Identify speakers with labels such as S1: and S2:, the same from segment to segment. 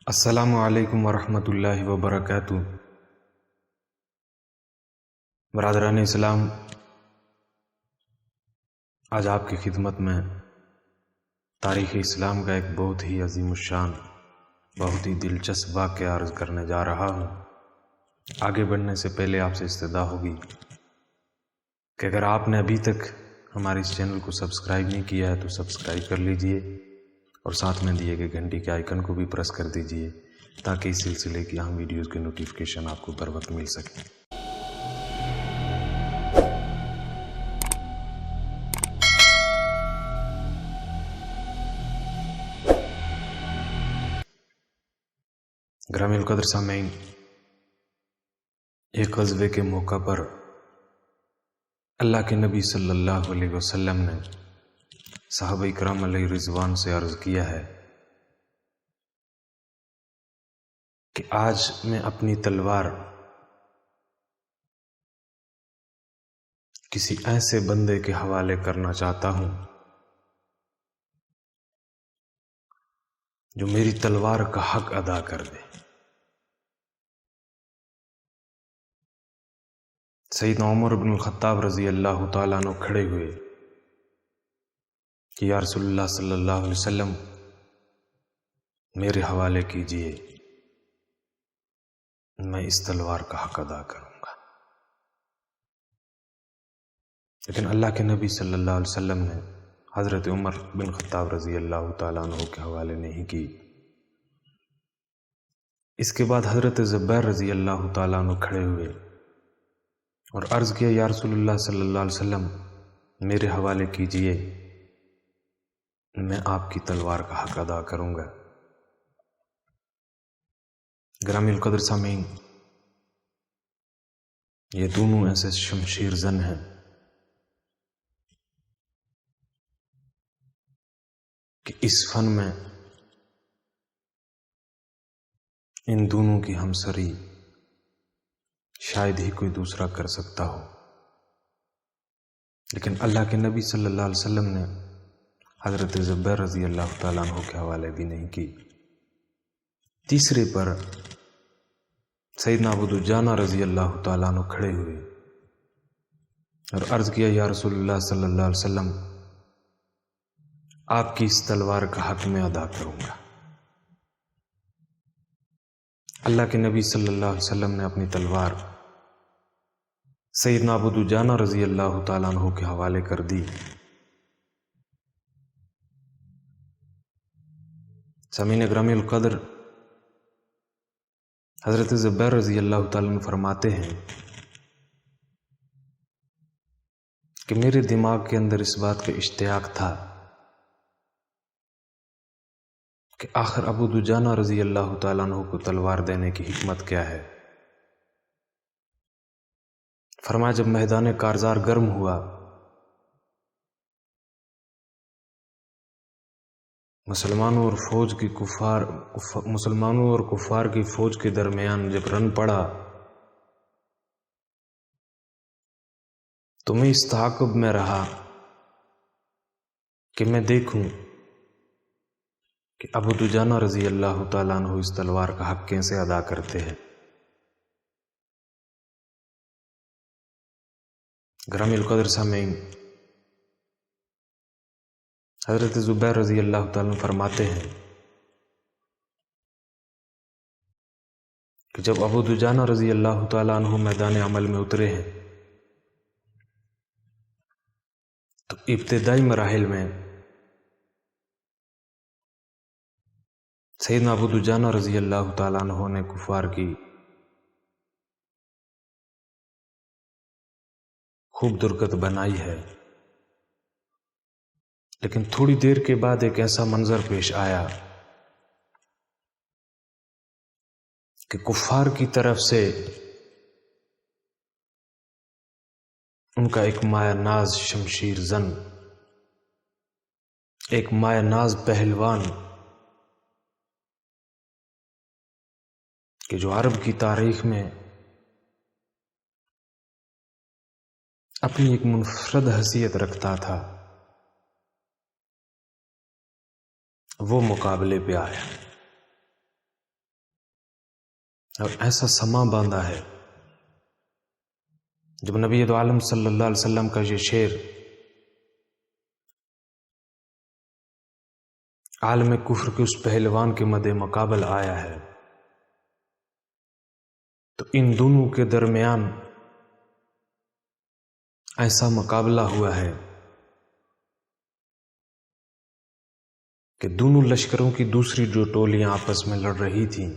S1: السلام علیکم ورحمۃ اللہ وبرکاتہ۔ برادران اسلام، آج آپ کی خدمت میں تاریخ اسلام کا ایک بہت ہی عظیم الشان، بہت ہی دلچسپ واقعہ عرض کرنے جا رہا ہوں۔ آگے بڑھنے سے پہلے آپ سے استدعا ہوگی کہ اگر آپ نے ابھی تک ہمارے اس چینل کو سبسکرائب نہیں کیا ہے تو سبسکرائب کر لیجئے اور ساتھ میں دیے گئے گھنٹی کے آئیکن کو بھی پریس کر دیجئے تاکہ اس سلسلے کی اہم ویڈیوز کے نوٹیفیکیشن آپ کو بر وقت مل سکے۔ گرامی القدر سامعین، ایک غزوے کے موقع پر اللہ کے نبی صلی اللہ علیہ وسلم نے صحابہ کرام علیہ رضوان سے عرض کیا ہے کہ آج میں اپنی تلوار کسی ایسے بندے کے حوالے کرنا چاہتا ہوں جو میری تلوار کا حق ادا کر دے۔ سیدنا عمر بن الخطاب رضی اللہ تعالیٰ عنہ کھڑے ہوئے کہ یا رسول اللہ صلی اللہ علیہ وسلم، میرے حوالے کیجئے، میں اس تلوار کا حق ادا کروں گا۔ لیکن اللہ کے نبی صلی اللہ علیہ وسلم نے حضرت عمر بن خطاب رضی اللہ تعالیٰ عنہ کے حوالے نہیں کی۔ اس کے بعد حضرت زبیر رضی اللہ تعالیٰ عنہ کھڑے ہوئے اور عرض کیا یا رسول اللہ صلی اللہ علیہ وسلم، میرے حوالے کیجئے، میں آپ کی تلوار کا حق ادا کروں گا۔ گرامی القدر سامعین، یہ دونوں ایسے شمشیر زن ہیں کہ اس فن میں ان دونوں کی ہمسری شاید ہی کوئی دوسرا کر سکتا ہو، لیکن اللہ کے نبی صلی اللہ علیہ وسلم نے حضرت زبیر رضی اللہ تعالیٰ عنہ کے حوالے بھی نہیں کی۔ تیسرے پر سیدنا ابو دجانہ رضی اللہ تعالیٰ عنہ کھڑے ہوئے اور عرض کیا یا رسول اللہ صلی اللہ علیہ وسلم، آپ کی اس تلوار کا حق میں ادا کروں گا۔ اللہ کے نبی صلی اللہ علیہ وسلم نے اپنی تلوار سیدنا ابو دجانہ رضی اللہ تعالیٰ عنہ کے حوالے کر دی۔ سامعین گرامی القدر، حضرت زبیر رضی اللہ تعالیٰ عنہ فرماتے ہیں کہ میرے دماغ کے اندر اس بات کا اشتیاق تھا کہ آخر ابو دجانہ رضی اللہ تعالیٰ عنہ کو تلوار دینے کی حکمت کیا ہے۔ فرمایا جب میدان کارزار گرم ہوا، مسلمانوں اور کفار کی فوج کے درمیان جب رن پڑا تو میں اس تعاقب میں رہا کہ میں دیکھوں کہ ابو دجانہ رضی اللہ تعالیٰ عنہ اس تلوار کا حق کیسے ادا کرتے ہیں۔ گرامی القدر سامعین، حضرت زبیر رضی اللہ تعالیٰ عنہ فرماتے ہیں کہ جب ابو دجانہ رضی اللہ تعالیٰ عنہ میدان عمل میں اترے ہیں تو ابتدائی مراحل میں سیدنا ابو دجانہ رضی اللہ تعالیٰ عنہ نے کفار کی خوب درگت بنائی ہے، لیکن تھوڑی دیر کے بعد ایک ایسا منظر پیش آیا کہ کفار کی طرف سے ان کا ایک مایہ ناز شمشیر زن، ایک مایہ ناز پہلوان کہ جو عرب کی تاریخ میں اپنی ایک منفرد حیثیت رکھتا تھا، وہ مقابلے پہ آیا۔ اور ایسا سما باندھا ہے جب نبی دو عالم صلی اللہ علیہ وسلم کا یہ شعر عالم کفر کے اس پہلوان کے مد مقابل آیا ہے تو ان دونوں کے درمیان ایسا مقابلہ ہوا ہے کہ دونوں لشکروں کی دوسری جو ٹولیاں آپس میں لڑ رہی تھیں،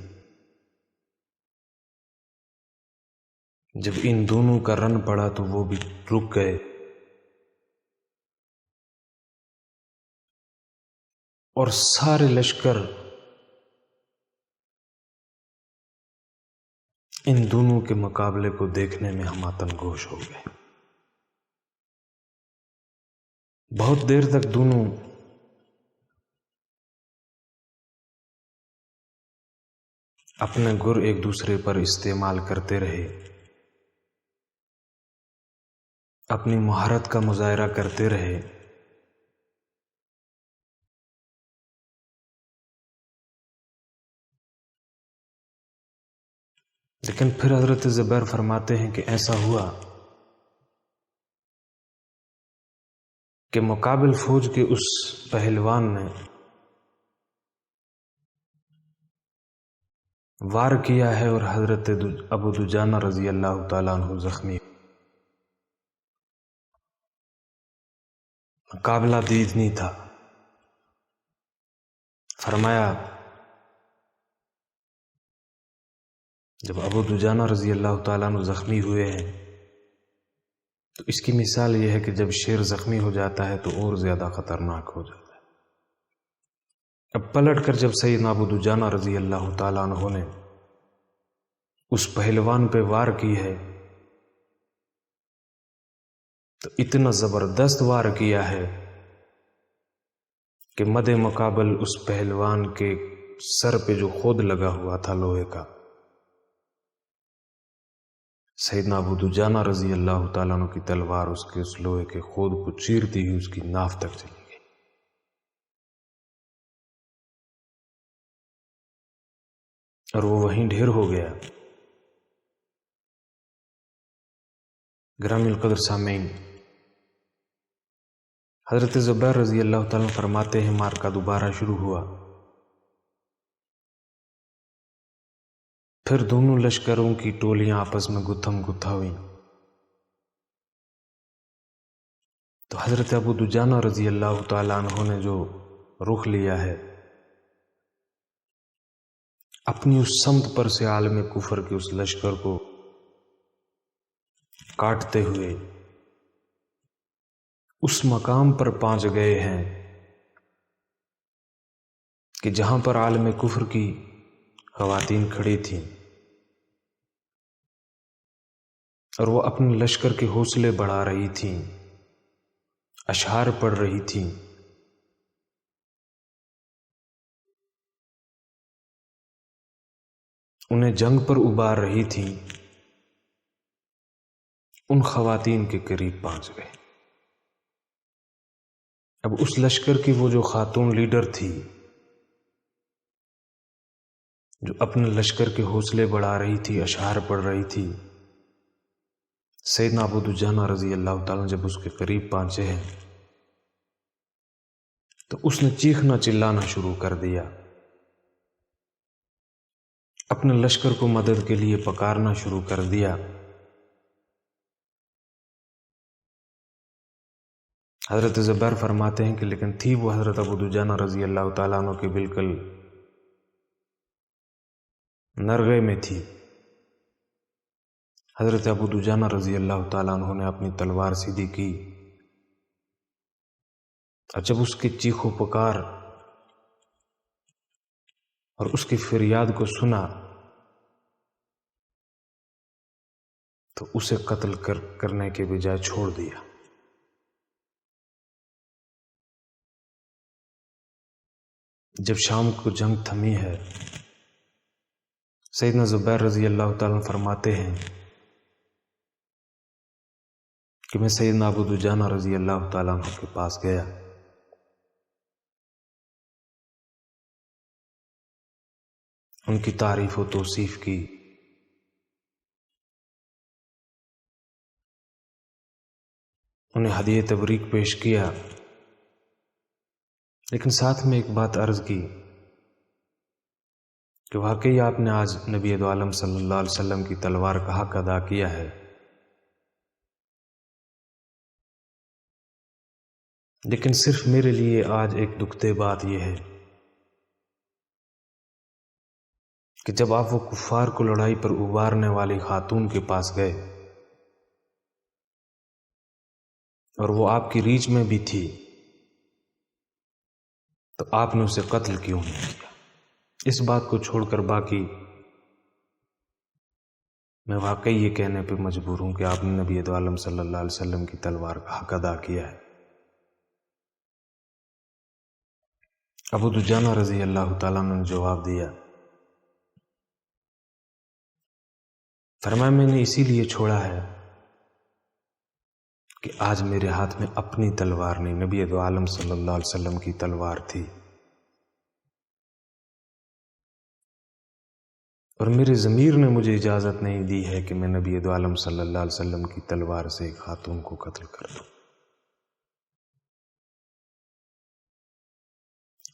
S1: جب ان دونوں کا رن پڑا تو وہ بھی رک گئے اور سارے لشکر ان دونوں کے مقابلے کو دیکھنے میں ہماتن گوش ہو گئے۔ بہت دیر تک دونوں اپنے گر ایک دوسرے پر استعمال کرتے رہے، اپنی مہارت کا مظاہرہ کرتے رہے، لیکن پھر حضرت زبیر فرماتے ہیں کہ ایسا ہوا کہ مقابل فوج کے اس پہلوان نے وار کیا ہے اور حضرت ابو دجانہ رضی اللہ تعالیٰ عنہ زخمی۔ مقابلہ دید نہیں تھا۔ فرمایا جب ابو دجانہ رضی اللہ تعالیٰ عنہ زخمی ہوئے ہیں تو اس کی مثال یہ ہے کہ جب شیر زخمی ہو جاتا ہے تو اور زیادہ خطرناک ہو جاتا ہے۔ اب پلٹ کر جب سیدنا ابو دجانہ رضی اللہ تعالیٰ عنہ نے اس پہلوان پہ وار کی ہے تو اتنا زبردست وار کیا ہے کہ مد مقابل اس پہلوان کے سر پہ جو خود لگا ہوا تھا لوہے کا، سیدنا ابو دجانہ رضی اللہ تعالیٰ عنہ کی تلوار اس کے اس لوہے کے خود کو چیرتی ہوئی اس کی ناف تک چلی گئی۔ اور وہ وہیں ڈھیر ہو گیا۔ گرامی القدر سامعین، حضرت زبیر رضی اللہ تعالیٰ عنہ فرماتے ہیں مارکا دوبارہ شروع ہوا، پھر دونوں لشکروں کی ٹولیاں آپس میں گتھم گتھا ہوئیں تو حضرت ابو دجانہ رضی اللہ تعالیٰ عنہ نے جو رخ لیا ہے اپنی اس سمت پر سے عالم کفر کے اس لشکر کو کاٹتے ہوئے اس مقام پر پہنچ گئے ہیں کہ جہاں پر عالم کفر کی خواتین کھڑی تھیں اور وہ اپنے لشکر کے حوصلے بڑھا رہی تھیں، اشعار پڑھ رہی تھیں، انہیں جنگ پر ابار رہی تھیں، ان خواتین کے قریب پہنچ گئے۔ اب اس لشکر کی وہ جو خاتون لیڈر تھی جو اپنے لشکر کے حوصلے بڑھا رہی تھی، اشعار پڑھ رہی تھی، سیدنا ابو دجانہ رضی اللہ تعالیٰ جب اس کے قریب پہنچے ہیں تو اس نے چیخنا چلانا شروع کر دیا، اپنے لشکر کو مدد کے لیے پکارنا شروع کر دیا۔ حضرت زبیر فرماتے ہیں کہ لیکن تھی وہ حضرت ابو دجانہ رضی اللہ تعالیٰ عنہ کے بالکل نرغے میں تھی۔ حضرت ابو دجانہ رضی اللہ تعالیٰ عنہ نے اپنی تلوار سیدھی کی اور جب اس کی چیخ و پکار اور اس کی فریاد کو سنا تو اسے قتل کرنے کے بجائے چھوڑ دیا۔ جب شام کو جنگ تھمی ہے، سیدنا زبیر رضی اللہ تعالیٰ عنہ فرماتے ہیں کہ میں سیدنا ابو دجانہ رضی اللہ تعالیٰ عنہ کے پاس گیا، ان کی تعریف و توصیف کی، انہیں ہدیہ تبریک پیش کیا، لیکن ساتھ میں ایک بات عرض کی کہ واقعی آپ نے آج نبی دو عالم صلی اللہ علیہ وسلم کی تلوار کا حق ادا کیا ہے، لیکن صرف میرے لیے آج ایک دکھدے بات یہ ہے کہ جب آپ وہ کفار کو لڑائی پر ابارنے والی خاتون کے پاس گئے اور وہ آپ کی ریچ میں بھی تھی، تو آپ نے اسے قتل کیوں نہیں کیا؟ اس بات کو چھوڑ کر باقی میں واقعی یہ کہنے پہ مجبور ہوں کہ آپ نے نبی دو عالم صلی اللہ علیہ وسلم کی تلوار کا حق ادا کیا ہے۔ ابو دجانہ رضی اللہ تعالیٰ عنہ نے جواب دیا، فرمایا میں نے اسی لیے چھوڑا ہے کہ آج میرے ہاتھ میں اپنی تلوار نہیں، نبی دو عالم صلی اللہ علیہ وسلم کی تلوار تھی، اور میرے ضمیر نے مجھے اجازت نہیں دی ہے کہ میں نبی دو عالم صلی اللہ علیہ وسلم کی تلوار سے ایک خاتون کو قتل کر دوں۔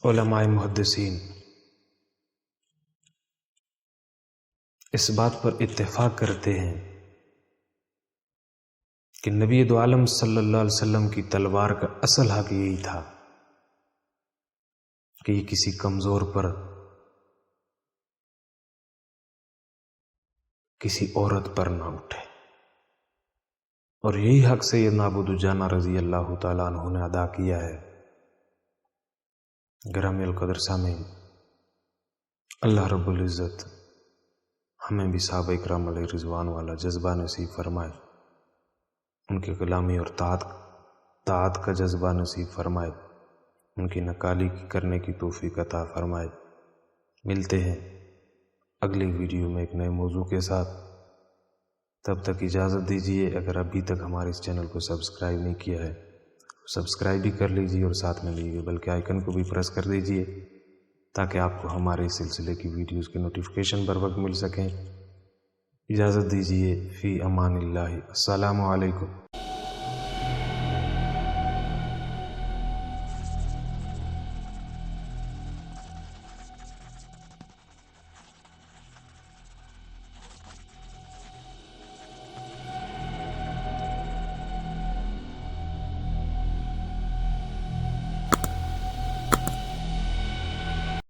S1: علماء محدثین اس بات پر اتفاق کرتے ہیں کہ نبی دو عالم صلی اللہ علیہ وسلم کی تلوار کا اصل حق یہی تھا کہ یہ کسی کمزور پر، کسی عورت پر نہ اٹھے، اور یہی حق سیدنا ابو دجانہ رضی اللہ تعالیٰ عنہ نے ادا کیا ہے۔ گرامی القدر سامعین، اللہ رب العزت ہمیں بھی صحابہ اکرام علیہ رضوان والا جذبہ نصیب فرمائے، ان کے غلامی اور طاعت کا جذبہ نصیب فرمائے، ان کی نکالی کرنے کی توفیق عطا فرمائے۔ ملتے ہیں اگلی ویڈیو میں ایک نئے موضوع کے ساتھ، تب تک اجازت دیجیے۔ اگر ابھی تک ہمارے اس چینل کو سبسکرائب نہیں کیا ہے، سبسکرائب بھی کر لیجیے اور ساتھ میں لیجیے بلکہ آئیکن کو بھی پریس کر دیجیے تاکہ آپ کو ہمارے اس سلسلے کی ویڈیوز کی نوٹیفیکیشن بر وقت مل سکیں۔ اجازت دیجیے، فی امان اللہ، السلام علیکم۔